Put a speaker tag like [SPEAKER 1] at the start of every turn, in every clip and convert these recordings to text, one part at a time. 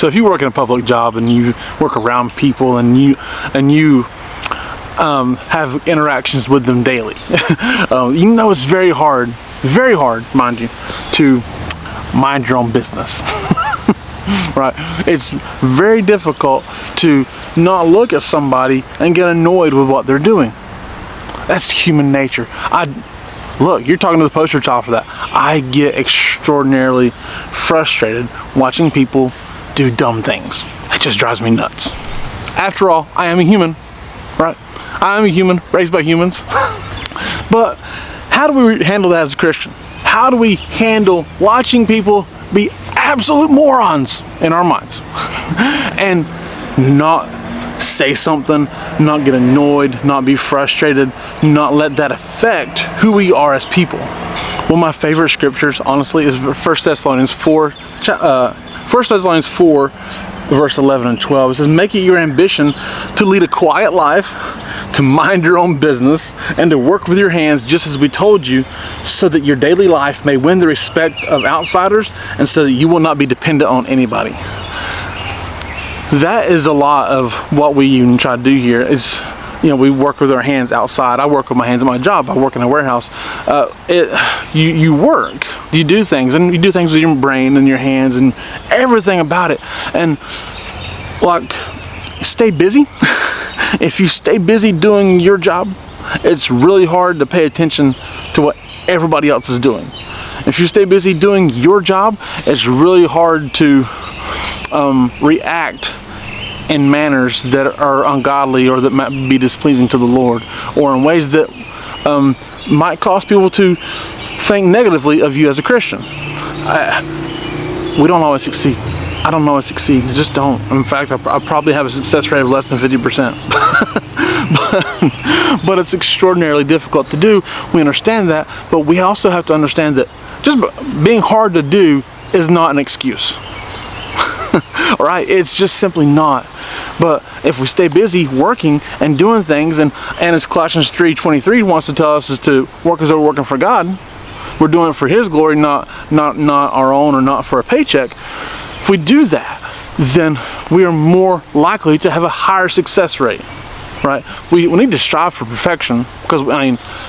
[SPEAKER 1] So if you work in a public job and you work around people and you have interactions with them daily, you know it's very hard, mind you, to mind your own business. Right? It's very difficult to not look at somebody and get annoyed with what they're doing. That's human nature. Look, you're talking to the poster child for that. I get extraordinarily frustrated watching people do dumb things. It just drives me nuts. After all, I am a human, right? I am a human, raised by humans. But how do we handle that as a Christian? How do we handle watching people be absolute morons in our minds and not say something, not get annoyed, not be frustrated, not let that affect who we are as people? One of my favorite scriptures, honestly, is 1 Thessalonians 4, verse 11 and 12. It says, make it your ambition to lead a quiet life, to mind your own business, and to work with your hands just as we told you, so that your daily life may win the respect of outsiders and so that you will not be dependent on anybody. That is a lot of what we even try to do here. Is, we work with our hands outside. I work with my hands at my job. I work in a warehouse. You work, you do things, and you do things with your brain and your hands and everything about it. And like, stay busy. If you stay busy doing your job, it's really hard to pay attention to what everybody else is doing. If you stay busy doing your job, it's really hard to react in manners that are ungodly or that might be displeasing to the Lord, or in ways that might cause people to think negatively of you as a Christian. We don't always succeed. I don't always succeed. I just don't. In fact, I probably have a success rate of less than 50%. But it's extraordinarily difficult to do. We understand that, but we also have to understand that just being hard to do is not an excuse. Right? It's just simply not. But if we stay busy working and doing things, and as Colossians 3:23 wants to tell us, is to work as though we're working for God. We're doing it for His glory, not our own, or not for a paycheck. If we do that, then we are more likely to have a higher success rate. Right? We need to strive for perfection, because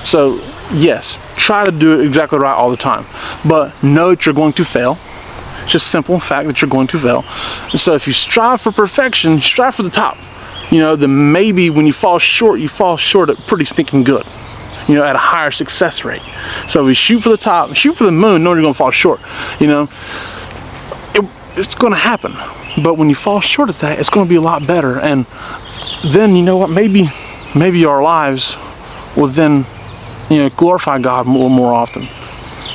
[SPEAKER 1] so yes, try to do it exactly right all the time, but know that you're going to fail. It's just simple fact that you're going to fail. And so if you strive for perfection, strive for the top. Then maybe when you fall short at pretty stinking good. At a higher success rate. So we shoot for the top, shoot for the moon, knowing you're going to fall short. It's going to happen. But when you fall short at that, it's going to be a lot better. And then, you know what, maybe our lives will then, glorify God a little more often.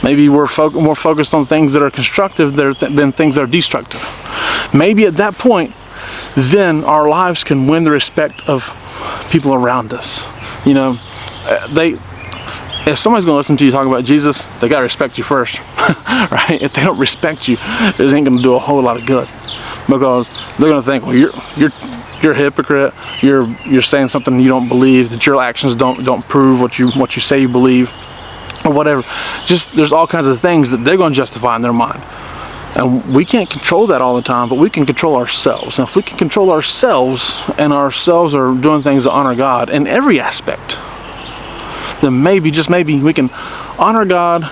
[SPEAKER 1] Maybe we're more focused on things that are constructive than things that are destructive. Maybe at that point, then our lives can win the respect of people around us. If somebody's going to listen to you talk about Jesus, they got to respect you first, right? If they don't respect you, it ain't going to do a whole lot of good, because they're going to think, well, you're a hypocrite. You're saying something you don't believe, that your actions don't prove what you say you believe, or whatever. Just there's all kinds of things that they're going to justify in their mind, and we can't control that all the time, but we can control ourselves. And if we can control ourselves, and ourselves are doing things that honor God in every aspect, then maybe, just maybe, we can honor God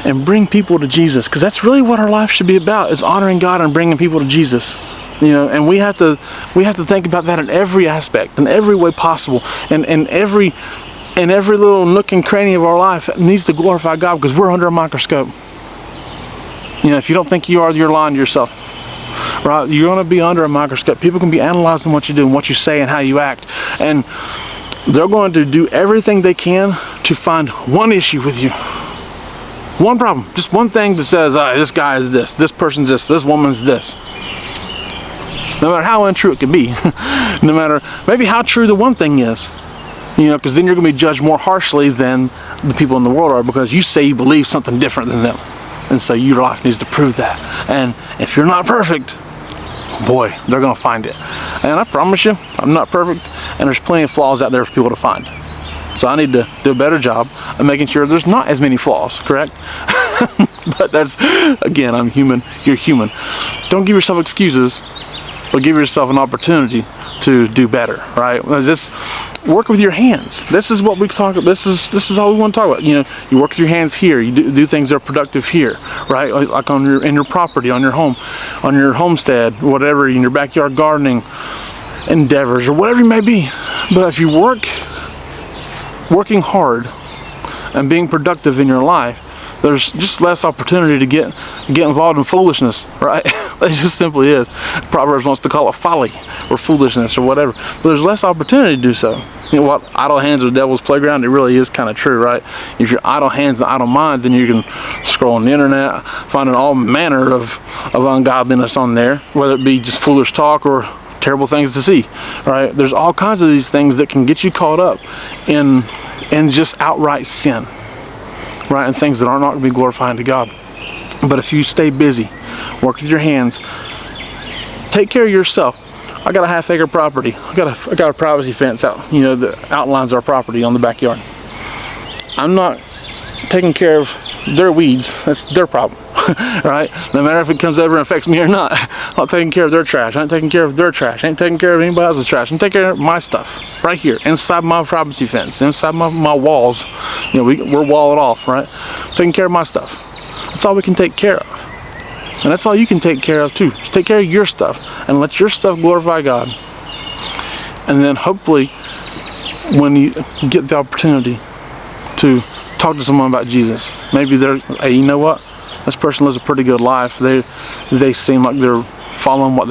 [SPEAKER 1] and bring people to Jesus, because that's really what our life should be about, is honoring God and bringing people to Jesus. And we have to think about that in every aspect, in every way possible, and in every little nook and cranny of our life. It needs to glorify God, because we're under a microscope. If you don't think you are, you're lying to yourself. Right? You're going to be under a microscope. People can be analyzing what you do and what you say and how you act, and they're going to do everything they can to find one issue with you. One problem. Just one thing that says, this guy is this person's this woman's this. No matter how untrue it could be. No matter maybe how true the one thing is. Because then you're going to be judged more harshly than the people in the world are, because you say you believe something different than them. And so your life needs to prove that. And if you're not perfect, boy, they're going to find it. And I promise you, I'm not perfect, and there's plenty of flaws out there for people to find. So I need to do a better job of making sure there's not as many flaws, correct? But that's, again, I'm human, you're human. Don't give yourself excuses, but give yourself an opportunity to do better, right? Just work with your hands. This is what we talk about. This is all we want to talk about. You know, you work with your hands here. You do things that are productive here, right? Like in your property, on your home, on your homestead, whatever, in your backyard gardening endeavors or whatever it may be. But if you working hard and being productive in your life, there's just less opportunity to get involved in foolishness, right? It just simply is. Proverbs wants to call it folly or foolishness or whatever. But there's less opportunity to do so. You know what? Idle hands are the devil's playground. It really is kind of true, right? If you're idle hands and idle mind, then you can scroll on the internet, finding all manner of ungodliness on there, whether it be just foolish talk or terrible things to see, right? There's all kinds of these things that can get you caught up in just outright sin, right? And things that are not going to be glorifying to God. But if you stay busy, work with your hands, take care of yourself. I got a half-acre property. I got a privacy fence out, you know, that outlines our property on the backyard. I'm not taking care of their weeds. That's their problem, right? No matter if it comes over and affects me or not. I'm not taking care of their trash. I ain't taking care of their trash. I ain't taking care of anybody else's trash. I'm taking care of my stuff right here, inside my privacy fence, inside my walls. You know, we're walled off, right? Taking care of my stuff. That's all we can take care of. And that's all you can take care of too. Just take care of your stuff and let your stuff glorify God. And then hopefully when you get the opportunity to talk to someone about Jesus, maybe they're, hey, you know what? This person lives a pretty good life. They seem like they're following what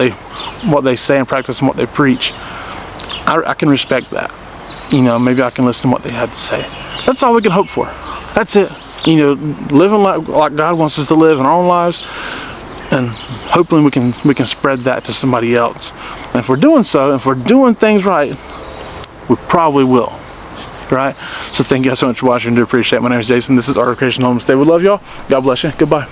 [SPEAKER 1] they say and practicing what they preach. I can respect that. You know, maybe I can listen to what they had to say. That's all we can hope for. That's it. You know, living like God wants us to live in our own lives, and hopefully we can spread that to somebody else. And if we're doing so, if we're doing things right, we probably will. Right? So thank you guys so much for watching. I do appreciate it. My name is Jason. This is Art of Creation Homestead. We love y'all. God bless you. Goodbye.